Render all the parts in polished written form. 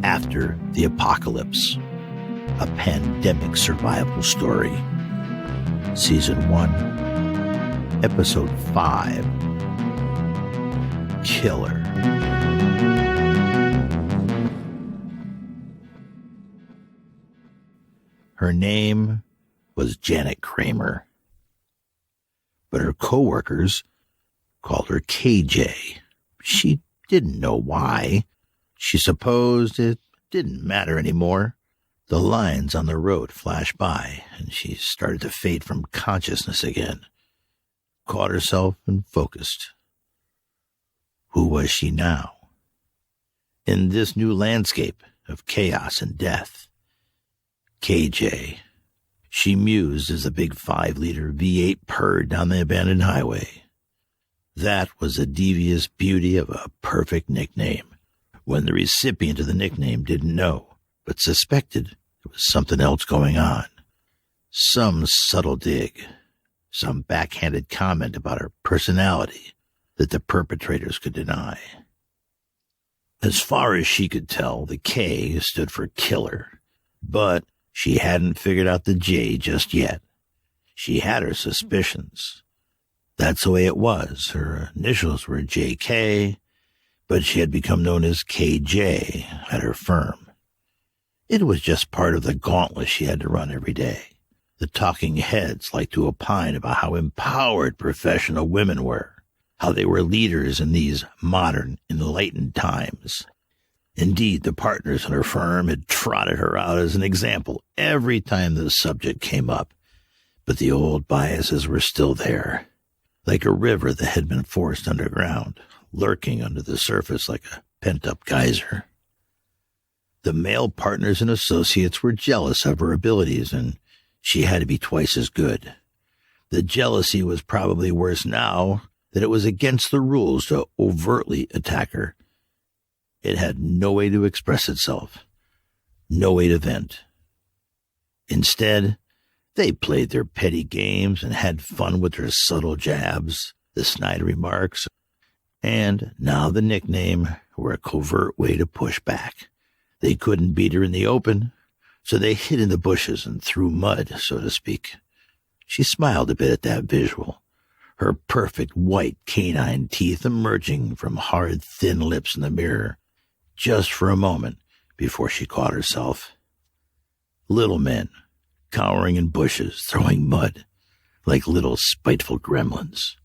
After the Apocalypse, a pandemic survival story. Season 1, Episode 5, Killer. Her name was Janet Kramer, but her coworkers called her KJ. She didn't know why. She supposed it didn't matter anymore. The lines on the road flashed by, and she started to fade from consciousness again. Caught herself and focused. Who was she now? In this new landscape of chaos and death, KJ. She mused as the big 5-liter V8 purred down the abandoned highway. That was the devious beauty of a perfect nickname, when the recipient of the nickname didn't know, but suspected there was something else going on. Some subtle dig, some backhanded comment about her personality that the perpetrators could deny. As far as she could tell, the K stood for killer, but she hadn't figured out the J just yet. She had her suspicions. That's the way it was. Her initials were JK, but she had become known as KJ at her firm. It was just part of the gauntlet she had to run every day. The talking heads liked to opine about how empowered professional women were, how they were leaders in these modern, enlightened times. Indeed, the partners in her firm had trotted her out as an example every time the subject came up, but the old biases were still there. Like a river that had been forced underground, lurking under the surface like a pent-up geyser. The male partners and associates were jealous of her abilities, and she had to be twice as good. The jealousy was probably worse now that it was against the rules to overtly attack her. It had no way to express itself, no way to vent. Instead, they played their petty games and had fun with their subtle jabs, the snide remarks, and now the nickname were a covert way to push back. They couldn't beat her in the open, so they hid in the bushes and threw mud, so to speak. She smiled a bit at that visual, her perfect white canine teeth emerging from hard, thin lips in the mirror, just for a moment before she caught herself. Little men, cowering in bushes, throwing mud, like little spiteful gremlins.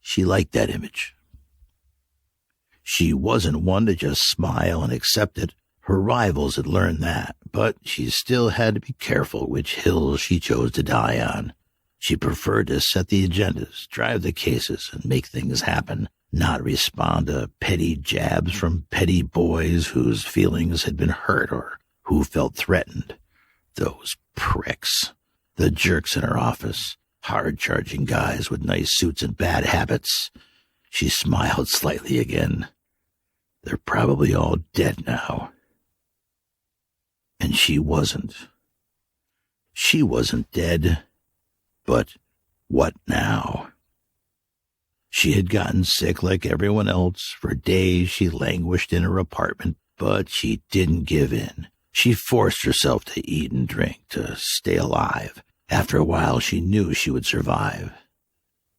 She liked that image. She wasn't one to just smile and accept it. Her rivals had learned that, but she still had to be careful which hills she chose to die on. She preferred to set the agendas, drive the cases, and make things happen, not respond to petty jabs from petty boys whose feelings had been hurt or who felt threatened. Those pricks, the jerks in her office, hard-charging guys with nice suits and bad habits. She smiled slightly again. They're probably all dead now. And she wasn't. She wasn't dead. But what now? She had gotten sick like everyone else. For days she languished in her apartment, but she didn't give in. She forced herself to eat and drink to stay alive. After a while, she knew she would survive.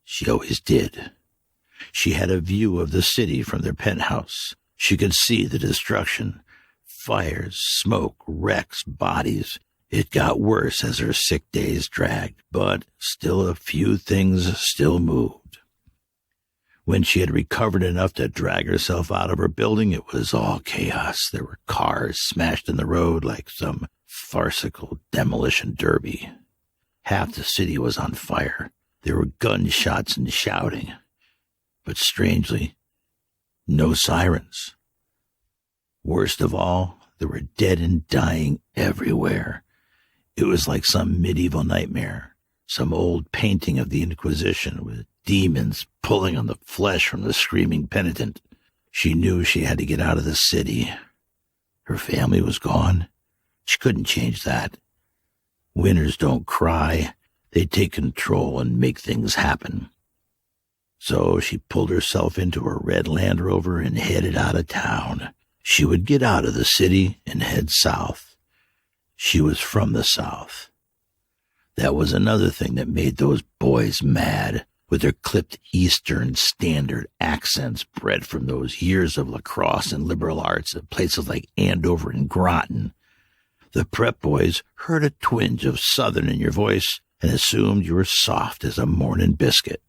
She always did. She had a view of the city from their penthouse. She could see the destruction. Fires, smoke, wrecks, bodies. It got worse as her sick days dragged, but still a few things still moved. When she had recovered enough to drag herself out of her building, it was all chaos. There were cars smashed in the road like some farcical demolition derby. Half the city was on fire. There were gunshots and shouting. But strangely, no sirens. Worst of all, there were dead and dying everywhere. It was like some medieval nightmare, some old painting of the Inquisition with demons pulling on the flesh from the screaming penitent. She knew she had to get out of the city. Her family was gone. She couldn't change that. Winners don't cry. They take control and make things happen. So she pulled herself into her red Land Rover and headed out of town. She would get out of the city and head south. She was from the South. That was another thing that made those boys mad, with their clipped Eastern Standard accents bred from those years of lacrosse and liberal arts at places like Andover and Groton. The prep boys heard a twinge of Southern in your voice and assumed you were soft as a morning biscuit.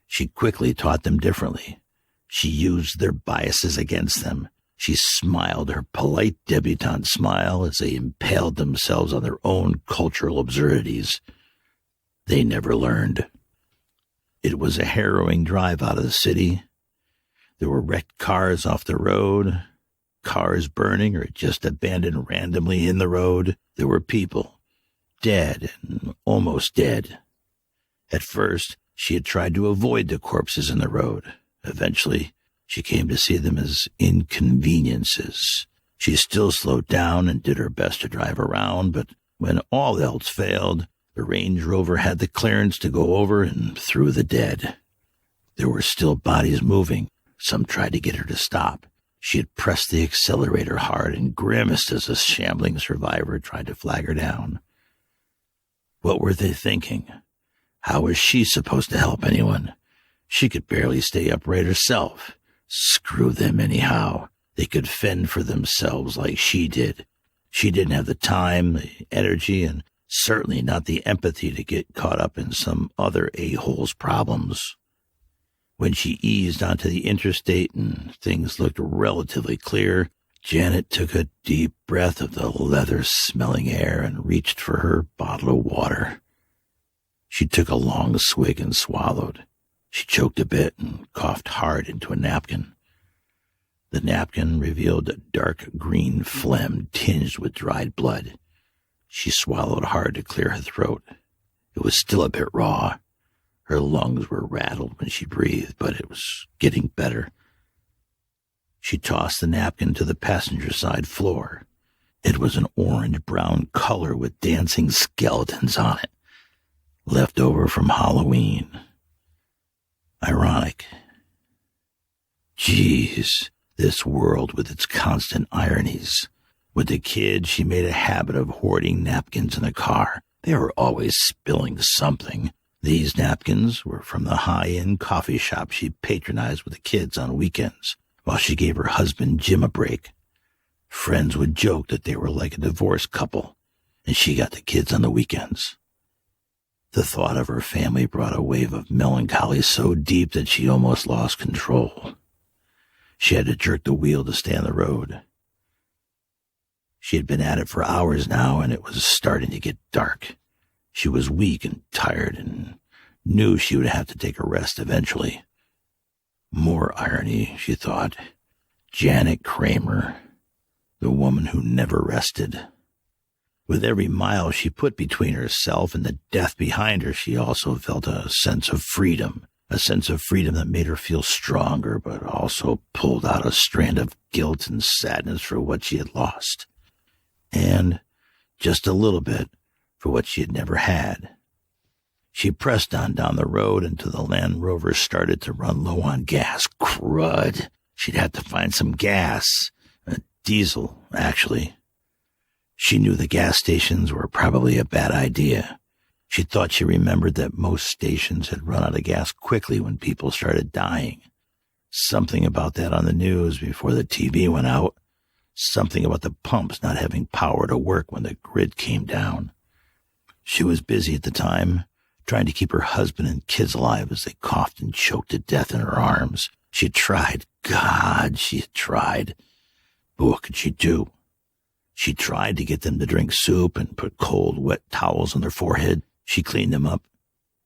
She quickly taught them differently. She used their biases against them. She smiled her polite debutante smile as they impaled themselves on their own cultural absurdities. They never learned. It was a harrowing drive out of the city. There were wrecked cars off the road, cars burning or just abandoned randomly in the road. There were people, dead and almost dead. At first, she had tried to avoid the corpses in the road. Eventually, she came to see them as inconveniences. She still slowed down and did her best to drive around, but when all else failed, the Range Rover had the clearance to go over and through the dead. There were still bodies moving. Some tried to get her to stop. She had pressed the accelerator hard and grimaced as a shambling survivor tried to flag her down. What were they thinking? How was she supposed to help anyone? She could barely stay upright herself. Screw them anyhow. They could fend for themselves like she did. She didn't have the time, the energy, and certainly not the empathy to get caught up in some other a-hole's problems. When she eased onto the interstate and things looked relatively clear, Janet took a deep breath of the leather-smelling air and reached for her bottle of water. She took a long swig and swallowed. She choked a bit and coughed hard into a napkin. The napkin revealed a dark green phlegm tinged with dried blood. She swallowed hard to clear her throat. It was still a bit raw. Her lungs were rattled when she breathed, but it was getting better. She tossed the napkin to the passenger side floor. It was an orange-brown color with dancing skeletons on it, left over from Halloween. Ironic. Geez, this world with its constant ironies. With the kids, she made a habit of hoarding napkins in the car. They were always spilling something. These napkins were from the high-end coffee shop she patronized with the kids on weekends, while she gave her husband Jim a break. Friends would joke that they were like a divorced couple, and she got the kids on the weekends. The thought of her family brought a wave of melancholy so deep that she almost lost control. She had to jerk the wheel to stay on the road. She had been at it for hours now, and it was starting to get dark. She was weak and tired and knew she would have to take a rest eventually. More irony, she thought. Janet Kramer, the woman who never rested. With every mile she put between herself and the death behind her, she also felt a sense of freedom that made her feel stronger, but also pulled out a strand of guilt and sadness for what she had lost. And just a little bit for what she had never had. She pressed on down the road until the Land Rover started to run low on gas. Crud! She'd have to find some gas. Diesel, actually. She knew the gas stations were probably a bad idea. She thought she remembered that most stations had run out of gas quickly when people started dying. Something about that on the news before the TV went out. Something about the pumps not having power to work when the grid came down. She was busy at the time, trying to keep her husband and kids alive as they coughed and choked to death in her arms. She had tried. God, she had tried. But what could she do? She tried to get them to drink soup and put cold, wet towels on their forehead. She cleaned them up.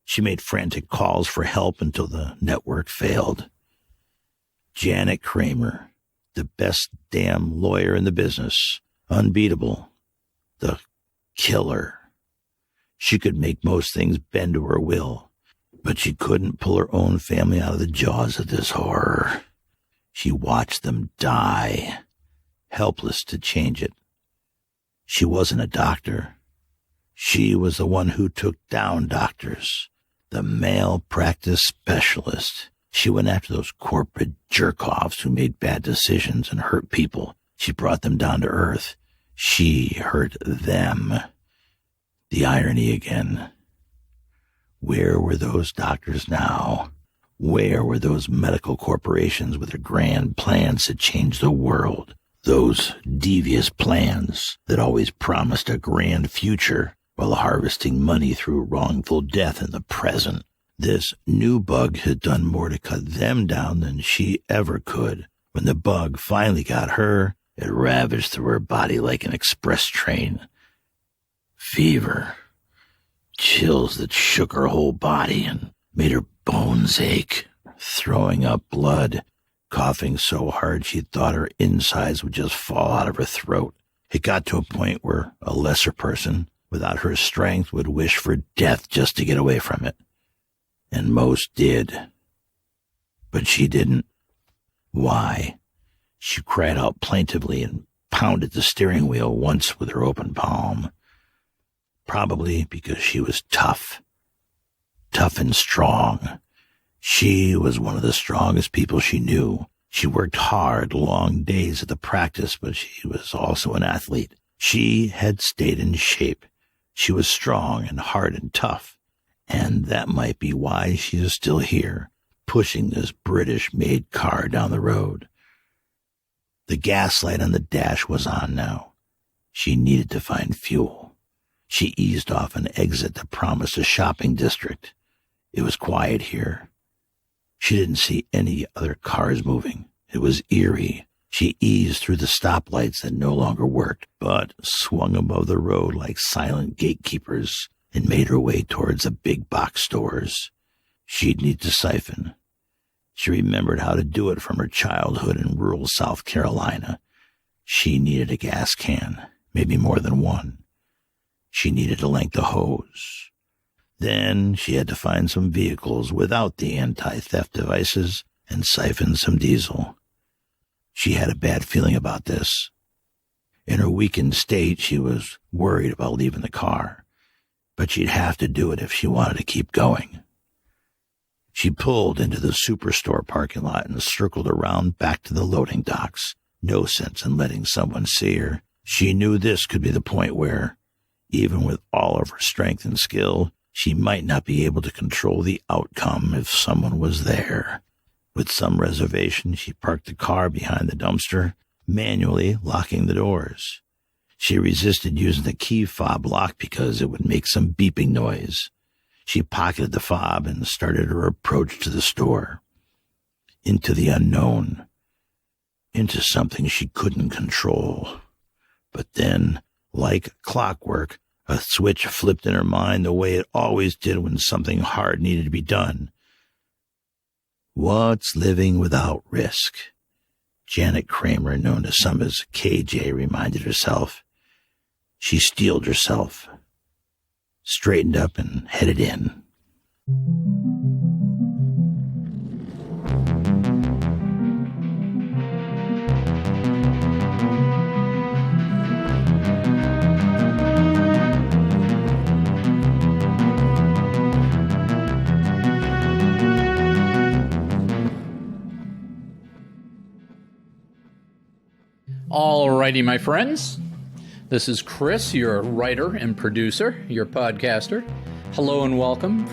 She made frantic calls for help until the network failed. Janet Kramer, the best damn lawyer in the business, unbeatable, the killer. She could make most things bend to her will, but she couldn't pull her own family out of the jaws of this horror. She watched them die, helpless to change it. She wasn't a doctor. She was the one who took down doctors, the malpractice specialist. She went after those corporate jerk-offs who made bad decisions and hurt people. She brought them down to earth. She hurt them. The irony again. Where were those doctors now? Where were those medical corporations with their grand plans to change the world? Those devious plans that always promised a grand future while harvesting money through wrongful death in the present. This new bug had done more to cut them down than she ever could. When the bug finally got her, it ravaged through her body like an express train. Fever. Chills that shook her whole body and made her bones ache. Throwing up blood. Coughing so hard she thought her insides would just fall out of her throat. It got to a point where a lesser person, without her strength, would wish for death just to get away from it. And most did. But she didn't. Why? She cried out plaintively and pounded the steering wheel once with her open palm. Probably because she was tough. Tough and strong. She was one of the strongest people she knew. She worked hard, long days at the practice, but she was also an athlete. She had stayed in shape. She was strong and hard and tough. And that might be why she is still here, pushing this British-made car down the road. The gas light on the dash was on now. She needed to find fuel. She eased off an exit that promised a shopping district. It was quiet here. She didn't see any other cars moving. It was eerie. She eased through the stoplights that no longer worked, but swung above the road like silent gatekeepers, and made her way towards the big box stores. She'd need to siphon. She remembered how to do it from her childhood in rural South Carolina. She needed a gas can, maybe more than one. She needed a length of hose. Then she had to find some vehicles without the anti-theft devices and siphon some diesel. She had a bad feeling about this. In her weakened state, she was worried about leaving the car. But she'd have to do it if she wanted to keep going. She pulled into the superstore parking lot and circled around back to the loading docks. No sense in letting someone see her. She knew this could be the point where, even with all of her strength and skill, she might not be able to control the outcome if someone was there. With some reservation, she parked the car behind the dumpster, manually locking the doors. She resisted using the key fob lock because it would make some beeping noise. She pocketed the fob and started her approach to the store. Into the unknown. Into something she couldn't control. But then, like clockwork, a switch flipped in her mind the way it always did when something hard needed to be done. What's living without risk? Janet Kramer, known to some as KJ, reminded herself. She steeled herself, straightened up, and headed in. Alrighty, my friends. This is Chris, your writer and producer, your podcaster. Hello and welcome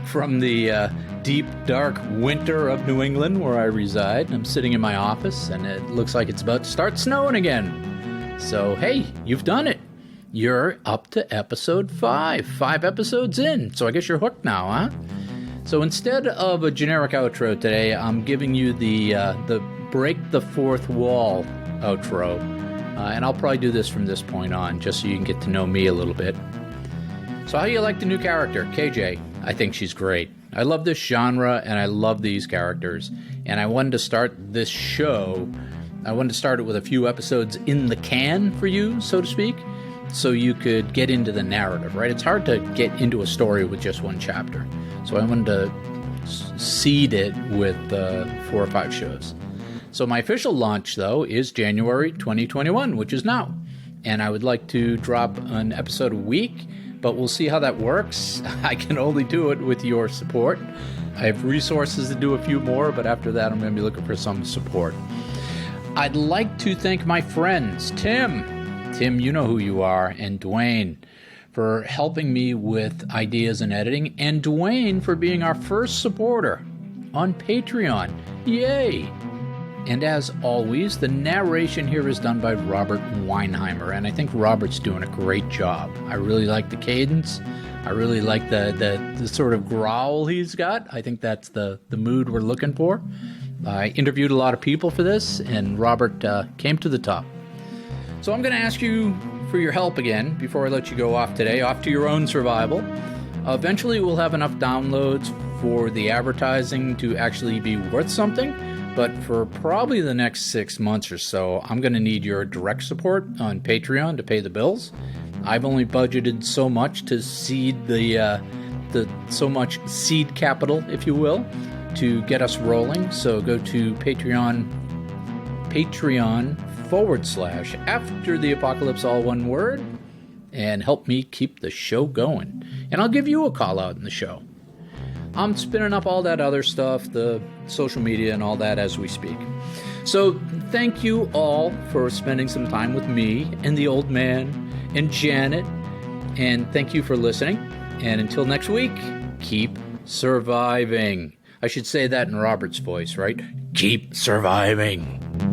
from the deep, dark winter of New England where I reside. I'm sitting in my office and it looks like it's about to start snowing again. So, hey, you've done it. You're up to episode 5. 5 episodes in. So I guess you're hooked now, huh? So instead of a generic outro today, I'm giving you the break the fourth wall outro. And I'll probably do this from this point on, just so you can get to know me a little bit. So how do you like the new character, KJ? I think she's great. I love this genre, and I love these characters. And I wanted to start this show, I wanted to start it with a few episodes in the can for you, so to speak, so you could get into the narrative, right? It's hard to get into a story with just one chapter. So I wanted to seed it with 4 or 5 shows. So my official launch, though, is January 2021, which is now. And I would like to drop an episode a week, but we'll see how that works. I can only do it with your support. I have resources to do a few more, but after that, I'm going to be looking for some support. I'd like to thank my friends, Tim, you know who you are, and Dwayne, for helping me with ideas and editing, and Dwayne for being our first supporter on Patreon. Yay! And as always, the narration here is done by Robert Weinheimer, and I think Robert's doing a great job. I really like the cadence. I really like the sort of growl he's got. I think that's the mood we're looking for. I interviewed a lot of people for this, and Robert came to the top. So I'm going to ask you for your help again before I let you go off today, off to your own survival. Eventually, we'll have enough downloads for the advertising to actually be worth something. But for probably the next 6 months or so, I'm going to need your direct support on Patreon to pay the bills. I've only budgeted so much to seed so much seed capital, if you will, to get us rolling. So go to Patreon / After the Apocalypse, all one word, and help me keep the show going. And I'll give you a call out in the show. I'm spinning up all that other stuff, the social media and all that as we speak. So thank you all for spending some time with me and the old man and Janet. And thank you for listening. And until next week, keep surviving. I should say that in Robert's voice, right? Keep surviving.